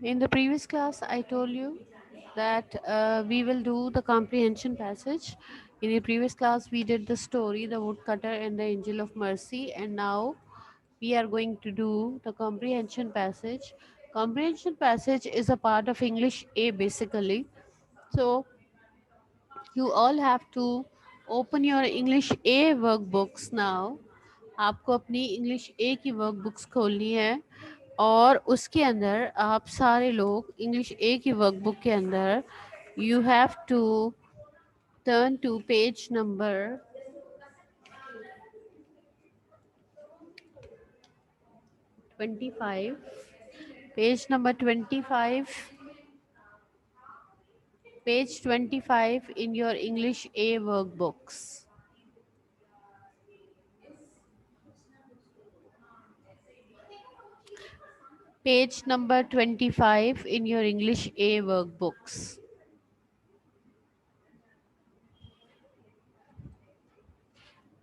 In the previous class, I told you that we will do the comprehension passage. In the previous class, we did the story, The Woodcutter and the Angel of Mercy, and now we are going to do the comprehension passage. Comprehension passage is a part of English A basically. So, you all have to open your English A workbooks now. आपको अपनी English ए की workbooks खोलनी है और उसके अंदर आप सारे लोग इंग्लिश ए की वर्कबुक के अंदर you have to turn to page number 25, page number 25, page 25 in your English A workbooks. Page number 25 in your English A workbooks.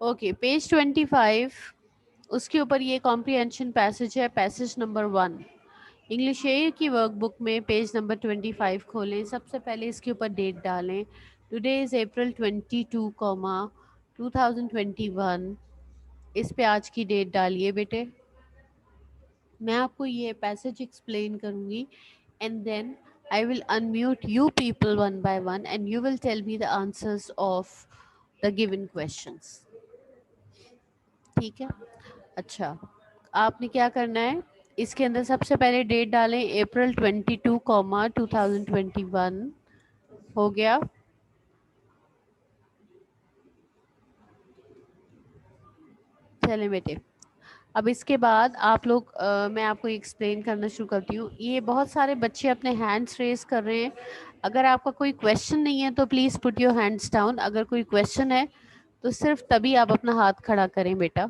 Okay, page 25, उसके ऊपर ये कॉम्प्रिहेंशन पैसेज है, पैसेज नंबर 1। इंग्लिश ए की workbook में page number 25 खोलें। सबसे पहले इसके ऊपर डेट डालें। टुडे इज़ अप्रैल 22, 2021। इस पे आज की डेट डालिए बेटे। मैं आपको ये पैसेज एक्सप्लेन करूँगी and then I will unmute you people one by one and you will tell me the answers of the given questions. ठीक है, अच्छा, आपने क्या करना है, इसके अंदर सबसे पहले डेट डालें अप्रैल 22, 2021। हो गया? चले बेटे, अब इसके बाद आप लोग मैं आपको एक्सप्लेन करना शुरू करती हूँ। ये बहुत सारे बच्चे अपने हैंड्स रेज कर रहे हैं। अगर आपका कोई क्वेश्चन नहीं है तो please put your hands down. अगर कोई क्वेश्चन है तो सिर्फ तभी आप अपना हाथ खड़ा करें बेटा,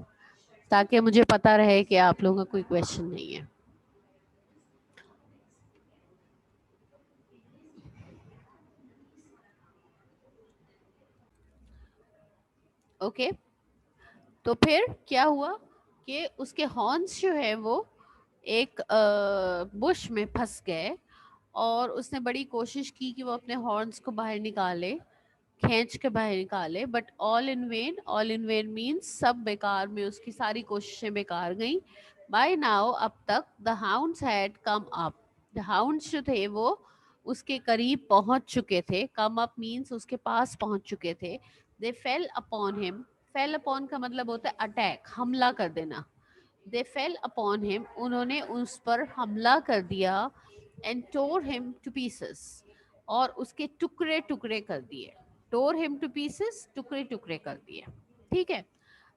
ताकि मुझे पता रहे कि आप लोगों का कोई क्वेश्चन नहीं है। ओके, तो फिर क्या हुआ कि उसके हॉर्न्स जो है वो एक बुश में फंस गए और उसने बड़ी कोशिश की कि वो अपने हॉर्न्स को बाहर निकाले, खींच के बाहर निकाले, but all in when. All in when means सब बेकार में, उसकी सारी कोशिशें बेकार गई। बाय नाउ, अब तक the hounds had come up. The hounds जो थे वो उसके करीब पहुंच चुके थे। कम अप मीन्स उसके पास पहुंच चुके थे। They fell upon him. Fell upon का मतलब होता है अटैक, हमला कर देना। दे फेल अपॉन हिम, उन्होंने उस पर हमला कर दिया। And tore him to pieces, और उसके टुकड़े टुकड़े कर दिए। टोर हिम टू पीसेस, टुकड़े टुकड़े कर दिए। ठीक है,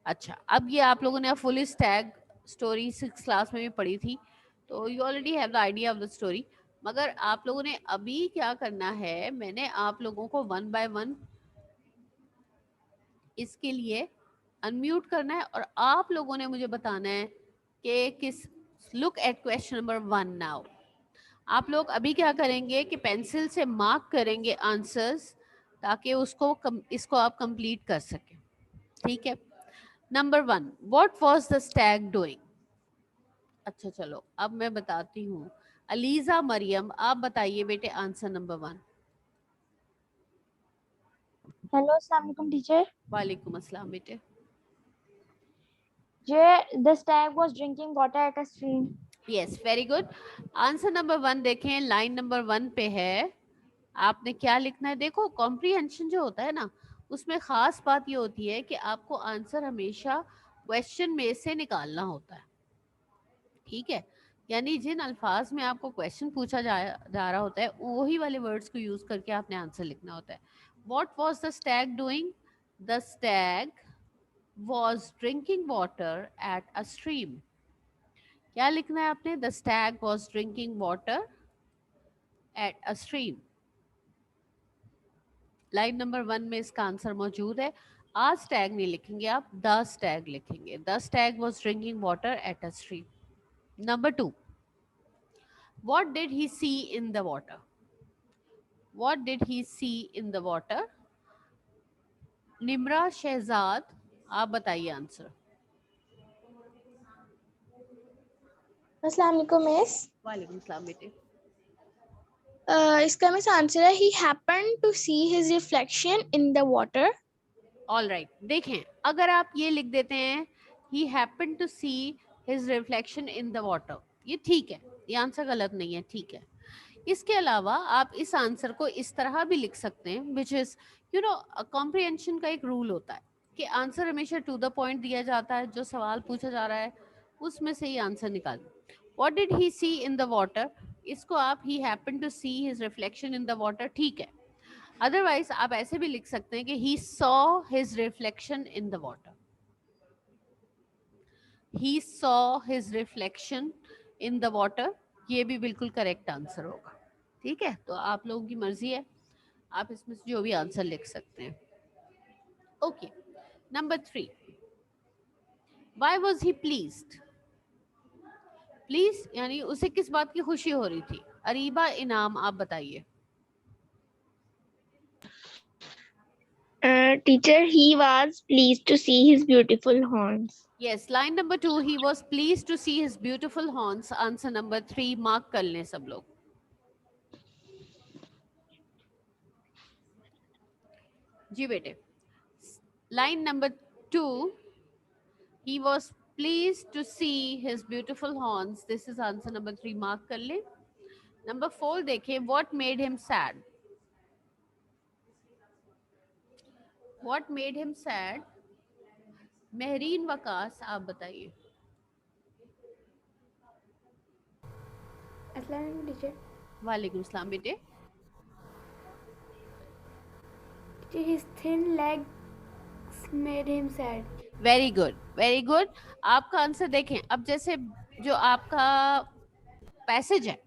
अच्छा, अब ये आप लोगों ने फुल स्टैग स्टोरी 6 क्लास में भी पढ़ी थी, तो you already have the idea of the story. मगर आप लोगों ने अभी क्या करना है, मैंने आप लोगों को वन बाय वन इसके लिए अनम्यूट करना है और आप लोगों ने मुझे बताना है कि किस। Look at question number 1 now. आप लोग अभी क्या करेंगे कि पेंसिल से मार्क करेंगे आंसर्स, ताकि इसको आप कंप्लीट कर सकें। ठीक है, number 1, what was the Stag doing. अच्छा चलो, अब मैं बताती हूँ। अलीजा मरियम, आप बताइए बेटे आंसर नंबर 1। हेलो, अस्सलाम वालेकुम टीचर। वालेकुम अस्सलाम बेटे। The stag was drinking water at a stream. Yes, very good. Answer number 1 देखें, लाइन नंबर 1 पे है। आपने क्या लिखना है, देखो कॉम्प्रीहेंशन जो होता है ना, उसमें खास बात ये होती है कि आपको आंसर हमेशा क्वेश्चन में से निकालना होता है। ठीक है, यानी जिन अल्फाज में आपको क्वेश्चन पूछा जा रहा होता है वही वाले वर्ड्स को यूज करके आपने आंसर लिखना होता है। What was the Stag doing. The stag was drinking water at a stream. क्या लिखना है आपने, the stag was drinking water at a stream. Line number 1 में इसका आंसर मौजूद है। आज स्टैग नहीं लिखेंगे आप, द स्टैग लिखेंगे। The stag was drinking water at a stream. Number 2, what did he see in the water. What did he see in the water. Nimra Shahzad, आप बताइए आंसर। अस्सलाम वालेकुम मिस। वालेकुम सलाम बेटे। इसका मीन्स आंसर है he happened to see his reflection in the water. All right, देखें अगर आप ये लिख देते हैं he happen to see his reflection in the water, ये ठीक है, ये आंसर गलत नहीं है, ठीक है। इसके अलावा आप इस आंसर को इस तरह भी लिख सकते हैं, which is you know comprehension का एक रूल होता है कि आंसर हमेशा टू द पॉइंट दिया जाता है, जो सवाल पूछा जा रहा है उसमें से ही आंसर निकालें। What did he see in the water, इसको आप he happen to see his reflection in the water, ठीक है। अदरवाइज आप ऐसे भी लिख सकते हैं कि he saw his reflection in the water, he saw his reflection in the water, ये भी बिल्कुल करेक्ट आंसर होगा। ठीक है, तो आप लोगों की मर्जी है, आप इसमें से जो भी आंसर लिख सकते हैं। Okay, number 3, why was he pleased. Please यानी उसे किस बात की खुशी हो रही थी। अरीबा इनाम, आप बताइए। Teacher, he was pleased to see his beautiful horns. Yes, line number 2, he was pleased to see his beautiful horns. Answer number 3 mark कर लें सब लोग। जी बेटे, line number 2, he was pleased to see his beautiful horns, this is answer number 3 mark कर ले। Number 4 देखें, what made him sad, what made him sad। Mehreen Waqas, आप बताइए। अस्सलाम वालेकुम टीचर। वालेकुम सलाम बेटे। Teacher his thin legs made him sad. Very good, very good. आपका आंसर देखें, अब जैसे जो आपका पैसेज है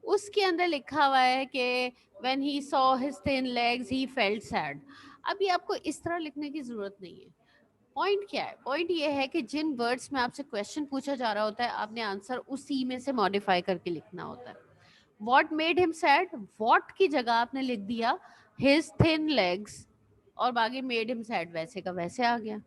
उसके अंदर लिखा हुआ है कि when he saw his thin legs he felt sad. अभी आपको इस तरह लिखने की जरूरत नहीं है। पॉइंट क्या है, पॉइंट ये है कि जिन वर्ड्स में आपसे क्वेश्चन पूछा जा रहा होता है आपने आंसर उसी में से मॉडिफाई करके लिखना होता है। What made him sad, what की जगह आपने लिख दिया हिज थिन लेग्स, और बाकी मेड हिम सैड वैसे का वैसे आ गया।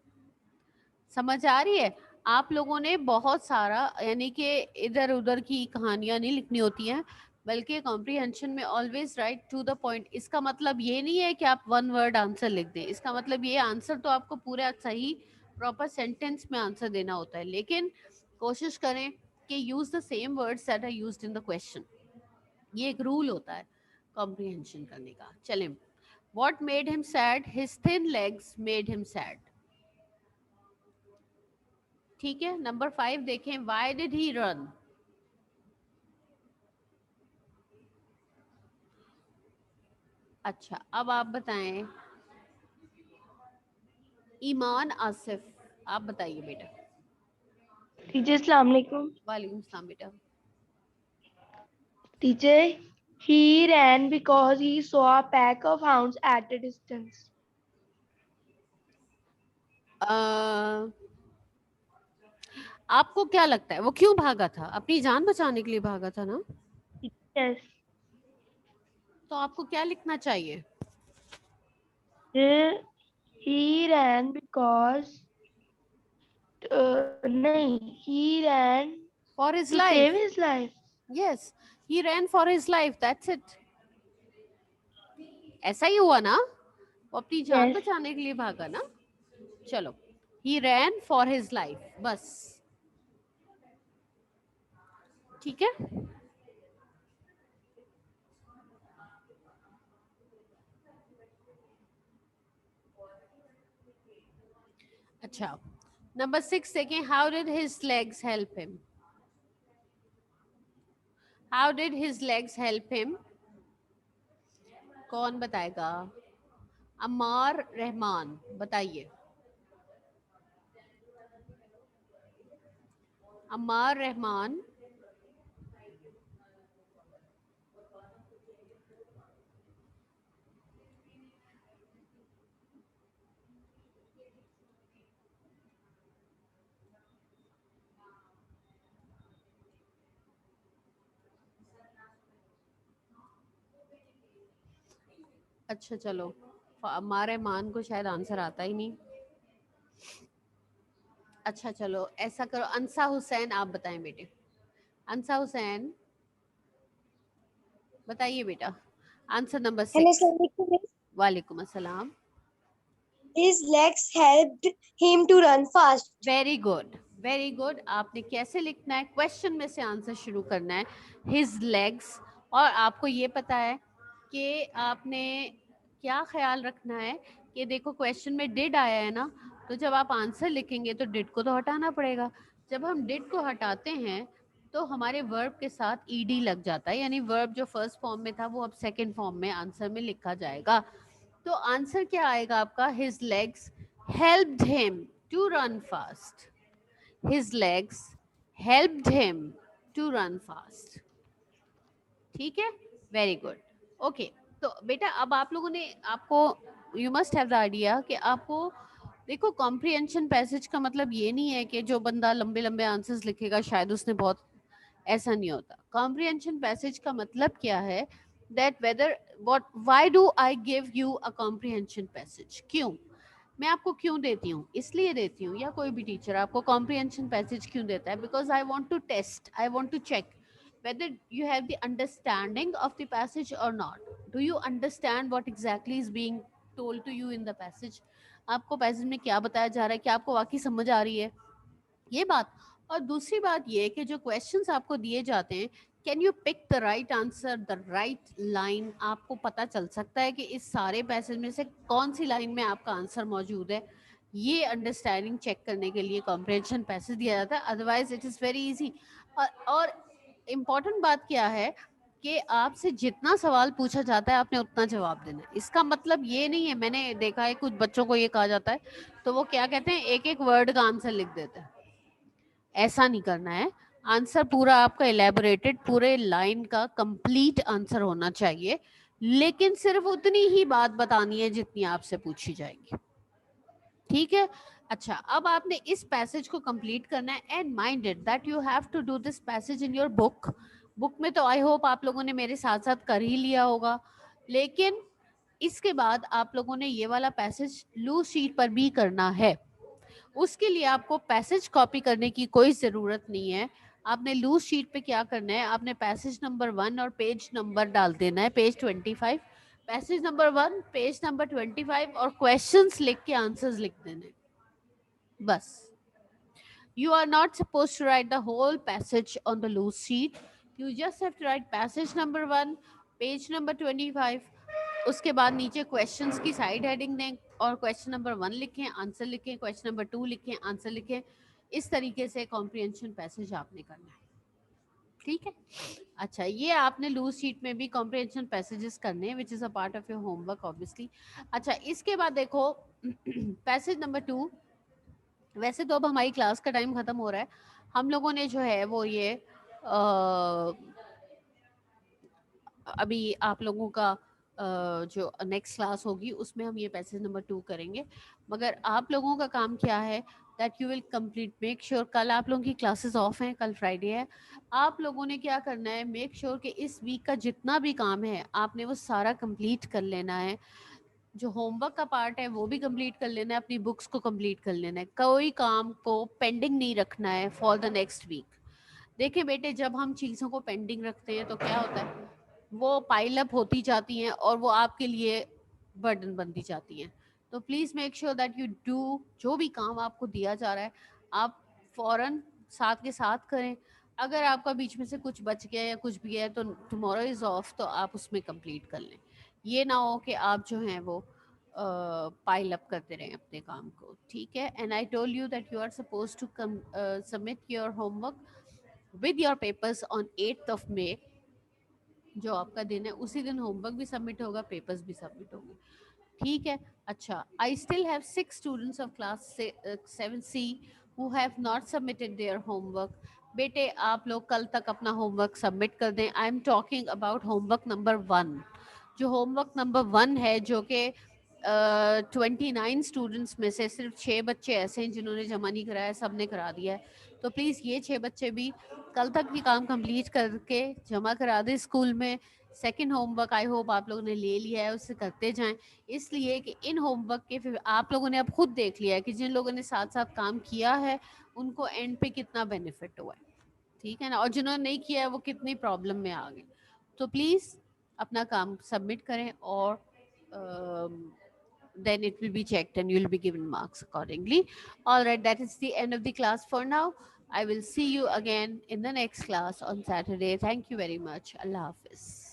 समझ आ रही है। आप लोगों ने बहुत सारा यानी कि इधर उधर की कहानियां नहीं लिखनी होती हैं, बल्कि कॉम्प्रिहेंशन में always right to the point. इसका मतलब ये नहीं है कि आप वन वर्ड आंसर लिख दें, इसका मतलब ये आंसर तो आपको पूरा सही प्रॉपर सेंटेंस में आंसर देना होता है, लेकिन कोशिश करें कि use the same words that are used in the question. ये एक रूल होता है कॉम्प्रिहेंशन करने का। चलें, what made him sad, his thin legs made him sad. ठीक है, नंबर 5 देखें, व्हाई डिड ही रन। अच्छा, अब आप बताएं, ईमान आसिफ, आप बताइए बेटा। Teacher, Assalamu alaikum. वालेकुम सलाम बेटा। Teacher, he ran because he saw a pack of hounds at a distance. आपको क्या लगता है वो क्यों भागा था, अपनी जान बचाने के लिए भागा था ना, Yes. तो आपको क्या लिखना चाहिए। He ran because नहीं, he ran for his to save life, his life. Yes, he rain for his life, that's it. ऐसा ही हुआ ना, वो अपनी जान Yes. बचाने के लिए भागा ना। चलो, ही रैन फॉर हिज लाइफ, बस। ठीक है, अच्छा। नंबर 6 देखें, how did his legs help him, how did his legs help him. कौन बताएगा, अम्मार रहमान बताइए। अम्मार रहमान, अच्छा चलो, अम्मार रहमान को शायद आंसर आता ही नहीं। अच्छा चलो ऐसा करो, अंसा हुसैन आप बताएं बेटे। अंसा हुसैन, बताइए बेटा, answer number Hello, 6। Assalamualaikum, miss. वालेकुम अस्सलाम। His legs helped him to run fast. Very good, very good. आपने कैसे लिखना है, क्वेश्चन में से आंसर शुरू करना है, हिज लेग्स। और आपको ये पता है कि आपने क्या ख्याल रखना है कि देखो क्वेश्चन में डिड आया है ना, तो जब आप आंसर लिखेंगे तो डिड को तो हटाना पड़ेगा। जब हम डिड को हटाते हैं तो हमारे वर्ब के साथ ईडी लग जाता है, यानी वर्ब जो फर्स्ट फॉर्म में था वो अब सेकंड फॉर्म में आंसर में लिखा जाएगा। तो आंसर क्या आएगा आपका, his legs helped him to run fast. His legs helped him to run fast. ठीक है, वेरी गुड। ओके, तो बेटा अब आप लोगों ने, आपको you must have the idea कि आपको देखो कॉम्प्रिहेंशन पैसेज का मतलब ये नहीं है कि जो बंदा लंबे लंबे आंसर्स लिखेगा शायद उसने बहुत, ऐसा नहीं होता। कॉम्प्रिहेंशन पैसेज का मतलब क्या है, that whether what why do I give you a comprehension passage, क्यों मैं आपको क्यों देती हूँ, इसलिए देती हूँ, या कोई भी टीचर आपको कॉम्प्रिहेंशन पैसेज क्यों देता है, because I want to test, I want to check whether you have the understanding of the passage or not. Do you understand what exactly is being told to you in the passage? आपको passage में क्या बताया जा रहा है, क्या आपको वाकई समझ आ रही है, ये बात। और दूसरी बात ये कि जो क्वेश्चंस आपको दिए जाते हैं, can you pick the right answer, the right line, आपको पता चल सकता है कि इस सारे पैसेज में से कौन सी लाइन में आपका आंसर मौजूद है। ये अंडरस्टैंडिंग चेक करने के लिए कॉम्प्रिहेंशन पैसेज दिया जाता है, otherwise it is very easy. और इम्पॉर्टेंट बात क्या है कि आपसे जितना सवाल पूछा जाता है आपने उतना जवाब देना है। इसका मतलब ये नहीं है, मैंने देखा है कुछ बच्चों को ये कहा जाता है तो वो क्या कहते हैं, एक एक वर्ड का आंसर लिख देते हैं। ऐसा नहीं करना है, आंसर पूरा आपका इलेबोरेटेड, पूरे लाइन का कंप्लीट आंसर होना चाहिए, लेकिन सिर्फ उतनी ही बात बतानी है जितनी आपसे पूछी जाएगी। ठीक है, अच्छा अब आपने इस पैसेज को कंप्लीट करना है, and minded that you have to do this passage in your book. Book में तो आई होप आप लोगों ने मेरे साथ साथ कर ही लिया होगा, लेकिन इसके बाद आप लोगों ने ये वाला पैसेज लूज शीट पर भी करना है। उसके लिए आपको पैसेज कॉपी करने की कोई ज़रूरत नहीं है। आपने लूज शीट पे क्या करना है, आपने पैसेज नंबर 1 और पेज नंबर डाल देना है, page 25, passage number 1 page number 25, और क्वेश्चंस लिख के आंसर्स लिख देने हैं। बस, you are not supposed to write the whole passage on the loose sheet. You just have to write passage number 1, page number 25, उसके बाद नीचे क्वेश्चंस की साइड हेडिंग दें और क्वेश्चन नंबर 1 लिखें, आंसर लिखें, क्वेश्चन नंबर 2 लिखें, आंसर लिखें। इस तरीके से कॉम्प्रिहेंशन पैसेज आपने करना है। ठीक है, अच्छा ये आपने लूज शीट में भी कॉम्प्रिहेंशन पैसेजेस करने हैं, which is a part of your homework obviously. अच्छा इसके बाद देखो पैसेज नंबर 2, वैसे तो अब हमारी क्लास का टाइम ख़त्म हो रहा है, हम लोगों ने जो है वो ये अभी आप लोगों का जो नेक्स्ट क्लास होगी उसमें हम ये पैसेज नंबर 2 करेंगे, मगर आप लोगों का काम क्या है, that you will complete, make sure, कल आप लोगों की क्लासेस ऑफ हैं, कल फ्राइडे है, आप लोगों ने क्या करना है, मेक श्योर कि इस वीक का जितना भी काम है आपने वो सारा कंप्लीट कर लेना है। जो होमवर्क का पार्ट है वो भी कंप्लीट कर लेना है, अपनी बुक्स को कंप्लीट कर लेना है, कोई काम को पेंडिंग नहीं रखना है फॉर द नेक्स्ट वीक। देखिए बेटे, जब हम चीज़ों को पेंडिंग रखते हैं तो क्या होता है, वो पाइल अप होती जाती हैं और वो आपके लिए बर्डन बनती जाती हैं। तो please make sure that you do, जो भी काम आपको दिया जा रहा है आप फौरन साथ के साथ करें। अगर आपका बीच में से कुछ बच गया या कुछ भी है तो टुमारो इज़ ऑफ, तो आप उसमें कंप्लीट कर लें। ये ना हो कि आप जो हैं वो पाइल अप करते रहें अपने काम को। ठीक है, and I told you that you are suppose to submit your homework with your papers on 8th of May। जो आपका दिन है उसी दिन होमवर्क भी सबमिट होगा, पेपर्स भी सबमिट होंगे। ठीक है, अच्छा I still have 6 students of class 7C who have not submitted their homework. बेटे आप लोग कल तक अपना होमवर्क सबमिट कर दें। I am talking about homework number 1। जो होमवर्क नंबर 1 है, जो कि 29 स्टूडेंट्स में से सिर्फ 6 बच्चे ऐसे हैं जिन्होंने जमा नहीं कराया, सब ने करा दिया है। तो प्लीज़ ये 6 बच्चे भी कल तक ये काम कंप्लीट करके जमा करा दें स्कूल में। सेकंड होमवर्क आई होप आप लोगों ने ले लिया है, उससे करते जाएं, इसलिए कि इन होमवर्क के फिर आप लोगों ने अब खुद देख लिया है कि जिन लोगों ने साथ साथ काम किया है उनको एंड पे कितना बेनिफिट हुआ है। ठीक है ना, और जिन्होंने नहीं किया है वो कितनी प्रॉब्लम में आ गए। तो प्लीज़ अपना काम सबमिट करें और then it will be checked and you will be given marks accordingly. All right, that is the end of the class for now. I will see you again in the next class on Saturday. Thank you very much. Allah Hafiz.